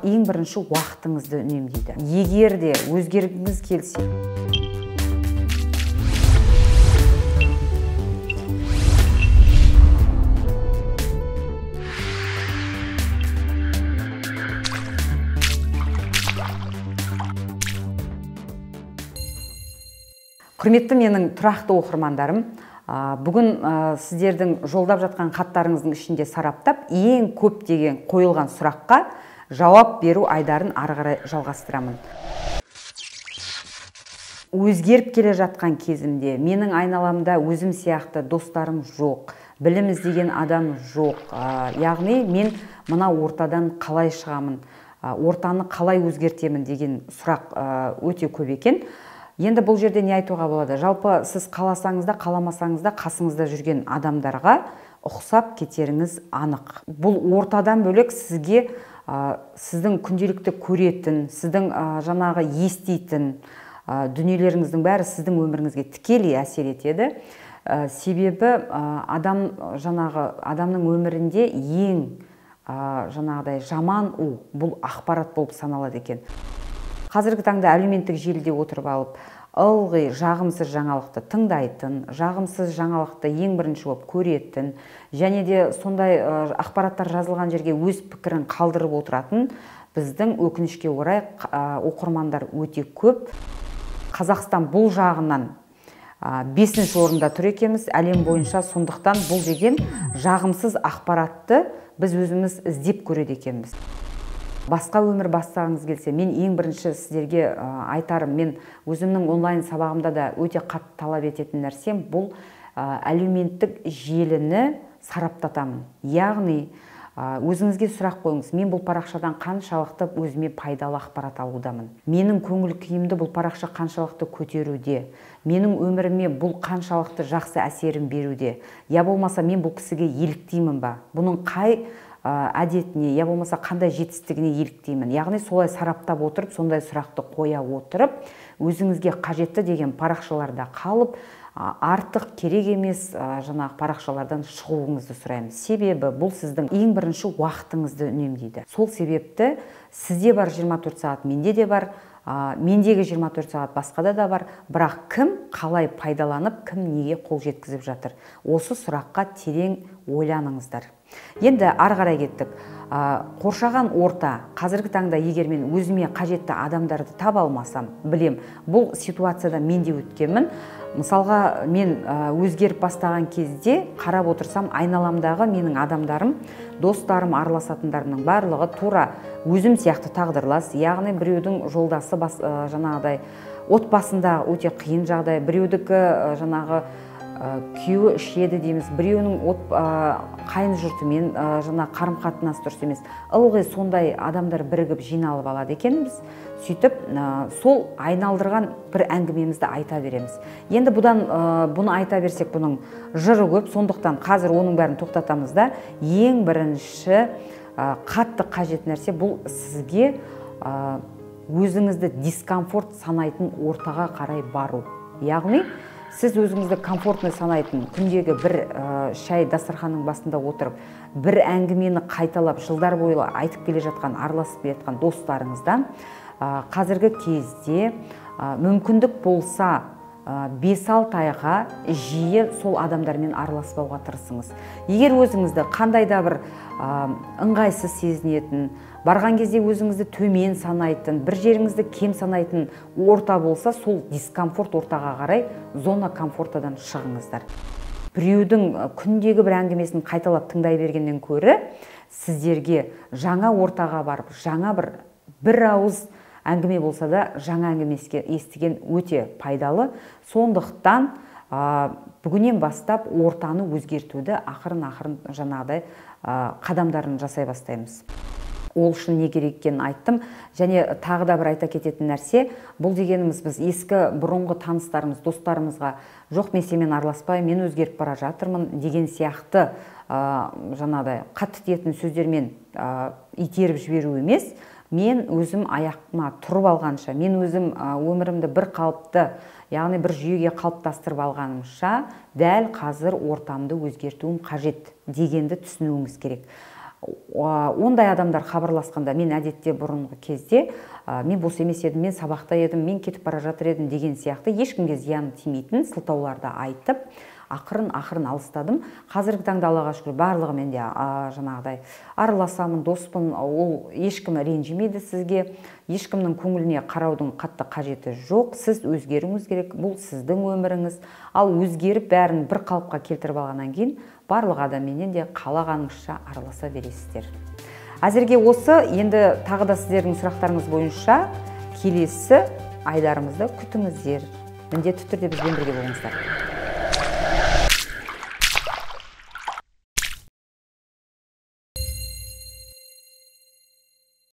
Ең бірінші уақытыңызды үнемдейді. Егер де өзгергіңіз келсе, құрметті менің тұрақты оқырмандарым, бүгін сіздердің жолдап жатқан хаттарыңыздың ішінде сараптап, ең көп деген қойылған сұраққа жауап беру айдарын ары қарай жалғастырамын. Өзгеріп келе жатқан кезімде менің айналамда өзім сияқты достарым жоқ, білім іздеген адам жоқ. Яғни мен мына ортадан қалай шығамын, ортаны қалай өзгертемін деген сұрақ өте көп екен. Енді бұл жерде не айтуға болады? Жалпы сіз қаласаңыз да, қаламасаңыз да қасыңызда жүрген адамдарға ұқсап кетеріңіз анық. Бұл ортадан бөлек сізге сіздің күнделікті көретін, сіздің жаңағы еститін дүниелеріңіздің бәрі сіздің өміріңізге тікелей әсер етеді. Себебі адамның өмірінде ең жаңағыдай жаман бұл ақпарат болып саналады екен. Қазіргі таңда әлеуметтік желіде отырып алып, ылғи жағымсыз жаңалықты тыңдайтын, жағымсыз жаңалықты ең бірінші болып көретін, және де сондай ақпараттар жазылған жерге өз пікірін қалдырып отыратын біздің өкінішке орай оқырмандар өте көп. Қазақстан бұл жағынан 5-ші орында тұр екенбіз әлем бойынша, сондықтан бұл деген жағымсыз ақпаратты біз өзіміз іздеп көреді екенбіз. Басқа өмір бастағыңыз келсе, мен ең бірінші сіздерге айтарым, мен өзімнің онлайн сабағымда да өте қатты талап ететін нәрсем, бұл әлеуметтік желіні сараптатамын. Яғни өзіңізге сұрақ қойыңыз, мен бұл парақшадан қаншалықты өзіме пайдалы ақпарат алудамын. Менің көңіл күйімді бұл парақша қаншалықты көтеруде, менің өміріме бұл қаншалықты жақсы әсерін беруде, я болмаса мен бұл кісіге еліктеймін ба, бұның қай әдетіне, я болмаса қандай жетістігіне еліктеймін. Яғни солай сараптап отырып, сондай сұрақты қоя отырып, өзіңізге қажетті деген парақшаларда қалып, артық керек емес жаңағы парақшалардан шығуыңызды сұраймыз. Себебі бұл сіздің ең бірінші уақытыңызды үнемдейді. Сол себепті сізде бар 24 сағат, менде де бар, мендегі 24 сағат басқада да бар, бірақ кім қалай пайдаланып, кім неге қол жеткізіп жатыр? Осы сұраққа терең ойланыңыздар. Енді ары қарай кеттік. Қоршаған орта, қазіргі таңда егер мен өзіме қажетті адамдарды таба алмасам, білем, бұл ситуацияда мен де өткенмін. Мысалға, мен өзгеріп бастаған кезде қарап отырсам, айналамдағы менің адамдарым, достарым, араласатындарымның барлығы тура өзім сияқты тағдырлас, яғни біреудің жолдасы жаңағыдай отбасында өте қиын жағдай, біреудікі жаңағы күйеуі ішеді дейміз, біреуінің қайын жұртымен жаңа қарым-қатынас дұрыс емес. Ылғи сондай адамдар бірігіп жиналып алады екенбіз. Сөйтіп, сол айналдырған бір әңгімемізді айта береміз. Енді бұны айта берсек, бұның жыры көп, сондықтан қазір оның бәрін тоқтатамыз да, ең бірінші қатты қажет нәрсе бұл сізге өзіңізді дискомфорт санайтын ортаға қарай бару. Яғни, сіз өзіңізді комфортный санайтын күндегі бір шай дастарханның басында отырып, бір әңгімені қайталап, жылдар бойы айтып келе жатқан, араласып келе жатқан достарыңыздан қазіргі кезде мүмкіндік болса 5-6 айға жиі сол адамдармен араласпауға тырысыңыз. Егер өзіңізді қандай да бір ыңғайсыз сезінетін, барған кезде өзіңізді төмен санайтын, бір жеріңізді кем санайтын орта болса, сол дискомфорт ортаға қарай зона комфортадан шығыңыздар. Біреудің күндегі бір әңгімесін қайталап тыңдай бергеннен көрі, сіздерге жаңа ортаға барып, жаңа бір ауыз әңгіме болса да, жаңа әңгімеске естіген өте пайдалы. Сондықтан бүгіннен бастап ортаны өзгертуді ақырын жаңағыдай қадамдарын жасай бастаймыз. Ол үшін не керек екенін айттым. Және тағы да бір айта кететін нәрсе, бұл дегеніміз біз ескі бұрынғы таныстарымыз, достарымызға жоқ, мен сенімен араласпай, мен өзгеріп бара жатырмын деген сияқты жаңағыдай қатты тиетін сөздермен итеріп жіберу емес. Мен өзім аяқыма тұрып алғанша, мен өзім өмірімді бір қалыпты, яғни бір жүйеге қалыптастырып алғанымша, дәл қазір ортамды өзгертуім қажет дегенді түсінуіңіз керек. Ондай адамдар хабарласқанда мен әдетте бұрынғы кезде мен бос емес едім, мен сабақта едім, мен кетіп бара жатыр едім деген сияқты ешкімге зияны тимейтін сылтауларды айтып ақырын алыстадым. Қазіргі таңда Аллаға шүкір барлығымен де жаңағыдай араласамын, доспын, ол ешкім ренжімейді сізге, ешкімнің көңіліне қараудың қатты қажеті жоқ. Сіз өзгеруіңіз керек, бұл сіздің өміріңіз. Ал өзгеріп бәрін бір қалыпқа келтіріп алғаннан кейін барлық адамменен де қалағаныңызша араласа бересіздер. Әзірге осы, енді тағы да сіздердің сұрақтарыңыз бойынша келесі айдарымызды күтіңіздер. Міндетті түрде бізбен бірге болыңыздар.